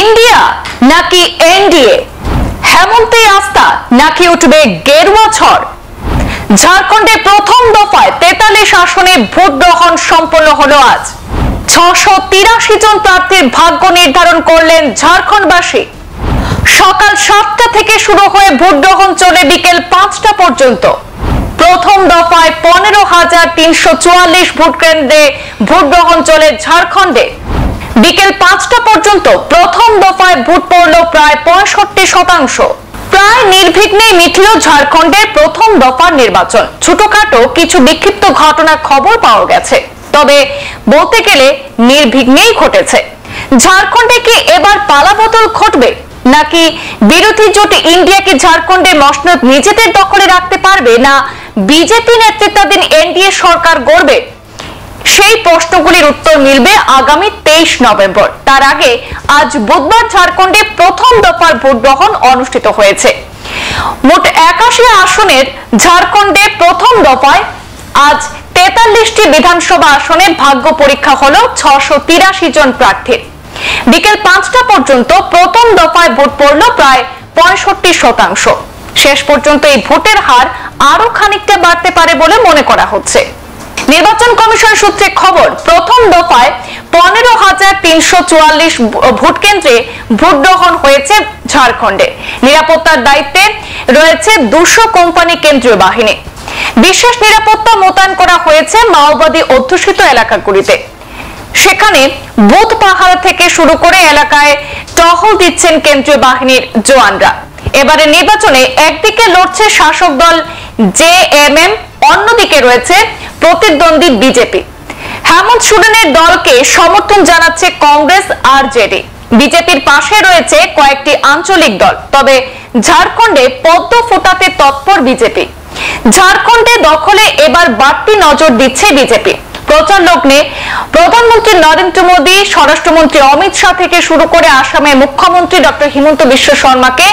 India নাকি NDA, হেমন্তে আস্থা নাকি উঠবে গেরুয়া ঝড়? ঝাড়খণ্ডে প্রথম দফায় 43 আসনে ভোট গ্রহণ সম্পন্ন হলো আজ। 683 জন প্রার্থীর ভাগ্য নির্ধারণ করলেন ঝাড়খণ্ডবাসী। সকাল 7টা থেকে শুরু হয়ে ভোট গ্রহণ চলে বিকেল 5টা পর্যন্ত। প্রথম দফায় 15,344 ভোট কেন্দ্রে ভোট গ্রহণ চলে ঝাড়খণ্ডে। বিকেল 5টা পর্যন্ত প্রথম দফায় ভোট পড়ল প্রায় 65%। প্রায় নির্বিঘ্নে মিটল ঝাড়খণ্ডের প্রথম দফার নির্বাচন। ছোটখাটো কিছু বিক্ষিপ্ত ঘটনার খবর পাওয়া গেছে, তবে বলতে গেলে নির্বিঘ্নেই ঘটেছে। ঝাড়খণ্ডে কি এবার পালাবদল ঘটবে, নাকি বিরোধী জোট ইন্ডিয়া কি ঝাড়খণ্ডে মসনদ নিজেদের দখলে রাখতে পারবে, না বিজেপি নেতৃত্বাধীন এনডিএ সরকার গড়বে? সেই প্রশ্নগুলির উত্তর মিলবে আগামী 23 নভেম্বর। তার আগে আজ বুধবার ঝাড়খণ্ডে প্রথম দফার ভোট গ্রহণ অনুষ্ঠিত হয়েছে। মোট 81 আসনের ঝাড়খণ্ডে প্রথম দফায় আজ 43টি বিধানসভা আসনে ভাগ্য পরীক্ষা হলো 683 জন প্রার্থীর। বিকেল 5টা পর্যন্ত প্রথম দফায় ভোট পড়ল প্রায় 65%। শেষ পর্যন্ত এই ভোটের হার আরো খানিকটা বাড়তে পারে বলে মনে করা হচ্ছে। নির্বাচন কমিশন সূত্রে খবর, প্রথম দফায় 15,344 ভোট কেন্দ্রে ভোট গ্রহণ হয়েছে ঝাড়খণ্ডে। নিরাপত্তার দায়িত্বে রয়েছে 200 কোম্পানি কেন্দ্রীয় বাহিনী। বিশেষ নিরাপত্তা মোতায়েন করা হয়েছে মাওবাদী অধ্যুষিত এলাকাগুলিতে। সেখানে বুথ পাহারা থেকে শুরু করে এলাকায় টহল দিচ্ছেন কেন্দ্রীয় বাহিনীর জওয়ানরা। এবারে নির্বাচনে একদিকে লড়ছে শাসক দল জেএমএম, অন্যদিকে রয়েছে প্রতিদ্বন্দ্বী বিজেপি। হেমন্ত সোরেনের দলকে সমর্থন জানাচ্ছে কংগ্রেস আর জেডি। বিজেপির পাশে রয়েছে কয়েকটি আঞ্চলিক দল। তবে ঝাড়খণ্ডে পদ্ম ফোটাতে তৎপর বিজেপি। ঝাড়খণ্ডে দখলে এবার বাড়তি নজর দিচ্ছে বিজেপি। প্রচার লগ্নে প্রধানমন্ত্রী নরেন্দ্র মোদী, স্বরাষ্ট্রমন্ত্রী অমিত শাহ থেকে শুরু করে আসামের মুখ্যমন্ত্রী ডক্টর হিমন্ত বিশ্ব শর্মাকে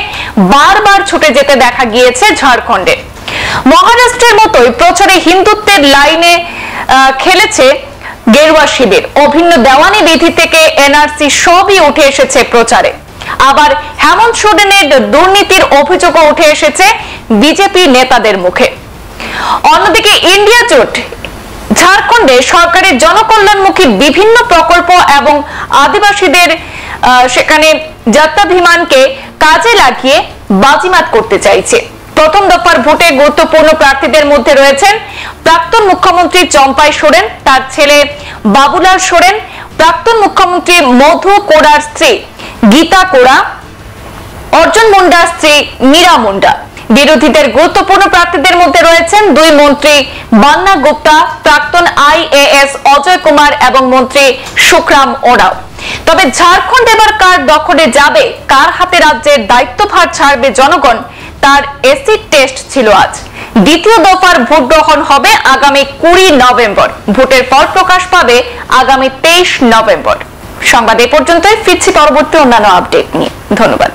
বারবার ছুটে যেতে দেখা গিয়েছে ঝাড়খণ্ডে। মহারাষ্ট্রের মতোই প্রচারে হিন্দুত্বের লাইনে খেলেছে গেরুয়া শিবির। অভিন্ন দেওয়ানি বিধি থেকে এনআরসি সবই উঠে এসেছে প্রচারে। আবার হেমন্ত সোরেনের দুর্নীতির অভিযোগও উঠে এসেছে বিজেপি নেতাদের মুখে। অন্যদিকে ইন্ডিয়া জোট ঝাড়খণ্ডে সরকারের জনকল্যাণমুখী বিভিন্ন প্রকল্প এবং আদিবাসীদের সেখানে যাত্রাভিমানকে কাজে লাগিয়ে বাজিমাত করতে চাইছে। প্রথম দফার ভোটে গুরুত্বপূর্ণ প্রার্থীদের মধ্যে রয়েছেন প্রাক্তন মুখ্যমন্ত্রী চম্পাই সোরেন, তার ছেলে বাবুলাল সোরেন, প্রাক্তন মুখ্যমন্ত্রী মধু কোড়ার স্ত্রী গীতা কোড়া, অর্জুন মুন্ডার স্ত্রী মীরা মুন্ডা। বিরোধীদের গুরুত্বপূর্ণ প্রার্থীদের মধ্যে রয়েছেন দুই মন্ত্রী বান্না গুপ্তা, প্রাক্তন আইএএস অজয় কুমার এবং মন্ত্রী সুখরাম ওরাও। তবে ঝাড়খণ্ড এবার কার দখলে যাবে, কার হাতে রাজ্যের দায়িত্বভার ছাড়বে জনগণ, তার এসিড টেস্ট ছিল আজ। দ্বিতীয় দফার ভোট গ্রহণ হবে আগামী 20 নভেম্বর। ভোটের ফল প্রকাশ পাবে আগামী 23 নভেম্বর। সংবাদ এ পর্যন্তই, ফিরছি পরবর্তী অন্যান্য আপডেট নিয়ে। ধন্যবাদ।